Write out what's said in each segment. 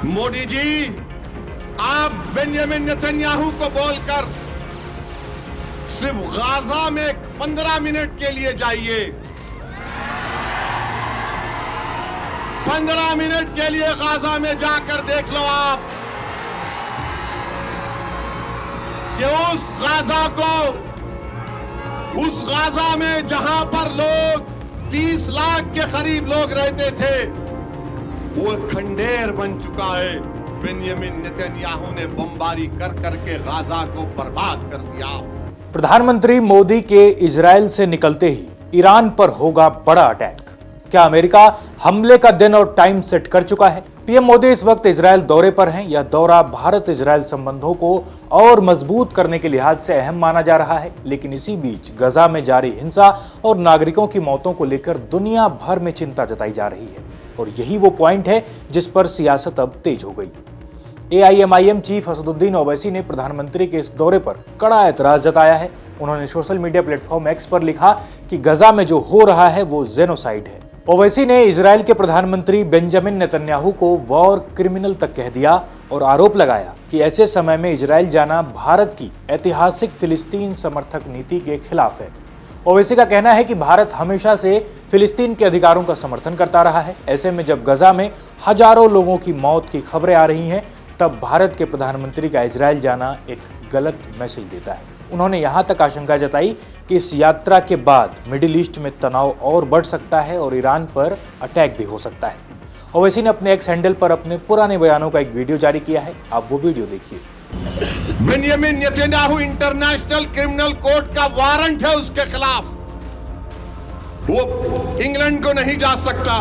मोदी जी, आप Benjamin Netanyahu को बोलकर सिर्फ गाजा में 15 मिनट के लिए जाइए। 15 मिनट के लिए गाजा में जाकर देख लो आप कि उस गाजा में जहां पर लोग 30 लाख के करीब लोग रहते थे, वो खंडेर बन चुका है। बेंजामिन नेतन्याहू ने बमबारी कर करके गाजा को बर्बाद कर दिया। प्रधानमंत्री मोदी के इजरायल से निकलते ही ईरान पर होगा बड़ा अटैक। क्या अमेरिका हमले का दिन और टाइम सेट कर चुका है? पीएम मोदी इस वक्त इजरायल दौरे पर हैं। यह दौरा भारत इजरायल संबंधों को और मजबूत करने के लिहाज से अहम माना जा रहा है। लेकिन इसी बीच गजा में जारी हिंसा और नागरिकों की मौतों को लेकर दुनिया भर में चिंता जताई जा रही है और यही वो पॉइंट है जिस पर सियासत अब तेज हो गई। AIMIM चीफ असदुद्दीन ओवैसी ने प्रधानमंत्री के इस दौरे पर कड़ा एतराज जताया है। उन्होंने सोशल मीडिया प्लेटफॉर्म X पर लिखा कि गजा में जो हो रहा है वो जेनोसाइड है। ओवैसी ने इजरायल के प्रधानमंत्री बेंजामिन नेतन्याहू को वॉर क्रिमिनल तक कह दिया और आरोप लगाया कि ऐसे समय में इजरायल जाना भारत की ऐतिहासिक फिलिस्तीन समर्थक नीति के खिलाफ है। ओवैसी का कहना है कि भारत हमेशा से फिलिस्तीन के अधिकारों का समर्थन करता रहा है। ऐसे में जब गजा में हजारों लोगों की मौत की खबरें आ रही हैं, तब भारत के प्रधानमंत्री का इजरायल जाना एक गलत मैसेज देता है। उन्होंने यहां तक आशंका जताई कि इस यात्रा के बाद मिडिल ईस्ट में तनाव और बढ़ सकता है और ईरान पर अटैक भी हो सकता है। ओवैसी ने अपने एक्स हैंडल पर अपने पुराने बयानों का एक वीडियो जारी किया है। आप वो वीडियो देखिए। Benjamin Netanyahu international criminal court का वारंट है उसके खिलाफ। वो इंग्लैंड को नहीं जा सकता,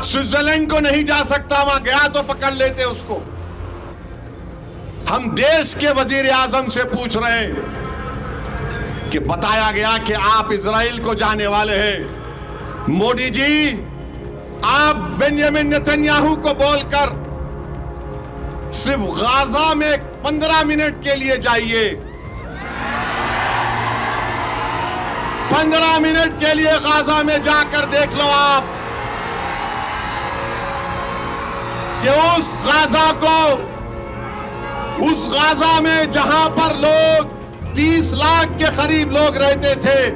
स्विट्जरलैंड को नहीं जा सकता। वहां गया तो पकड़ लेते उसको। हम देश के वजीर आजम से पूछ रहे हैं कि बताया गया कि आप इजराइल को जाने वाले हैं। मोदी जी, आप बेंजामिन नेतन्याहू को बोलकर सिर्फ गाजा में 15 मिनट के लिए जाइए। 15 मिनट के लिए गाजा में जाकर देख लो आप कि उस गाजा में जहां पर लोग 30 लाख के करीब लोग रहते थे,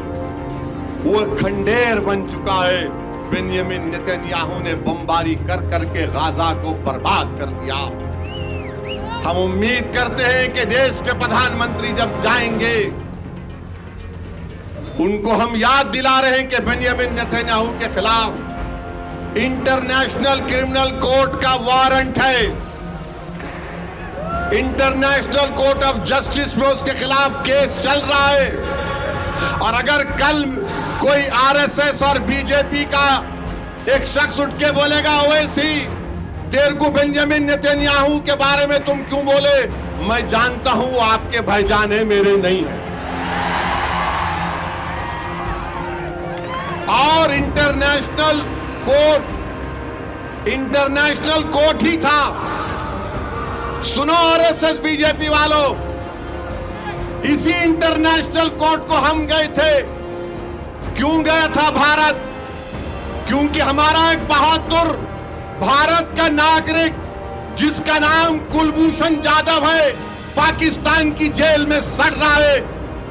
वो खंडेर बन चुका है। बेंजामिन नेतन्याहू ने बमबारी कर करके गाजा को बर्बाद कर दिया। हम उम्मीद करते हैं कि देश के प्रधानमंत्री जब जाएंगे, उनको हम याद दिला रहे हैं कि बेंजामिन नेतन्याहू के खिलाफ इंटरनेशनल क्रिमिनल कोर्ट का वारंट है। इंटरनेशनल कोर्ट ऑफ जस्टिस में उसके खिलाफ केस चल रहा है। और अगर कल कोई RSS और बीजेपी का एक शख्स उठ के बोलेगा, ओवैसी तेरे को बेंजामिन नेतन्याहू के बारे में तुम क्यों बोले, मैं जानता हूं वो आपके भाईजान है, मेरे नहीं है। और इंटरनेशनल कोर्ट ही था। सुनो RSS बीजेपी वालों, इसी इंटरनेशनल कोर्ट को हम गए थे। क्यों गया था भारत? क्योंकि हमारा एक बहादुर भारत का नागरिक जिसका नाम कुलभूषण जाधव है, पाकिस्तान की जेल में सड़ रहा है।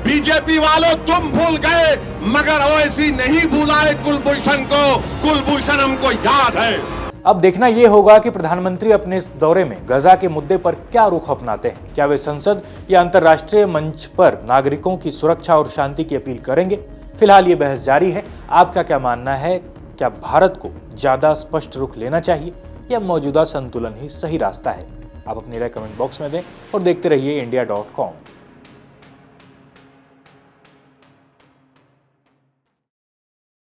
बीजेपी वालों, तुम भूल गए मगर ओवैसी नहीं भूला है कुलभूषण को। कुलभूषण हमको याद है। अब देखना यह होगा कि प्रधानमंत्री अपने इस दौरे में गजा के मुद्दे पर क्या रुख अपनाते हैं। क्या वे संसद या अंतर्राष्ट्रीय मंच पर नागरिकों की सुरक्षा और शांति की अपील करेंगे? फिलहाल ये बहस जारी है। आपका क्या मानना है? क्या भारत को ज्यादा स्पष्ट रुख लेना चाहिए या मौजूदा संतुलन ही सही रास्ता है? आप अपनी राय कमेंट बॉक्स में दें और देखते रहिए India.com।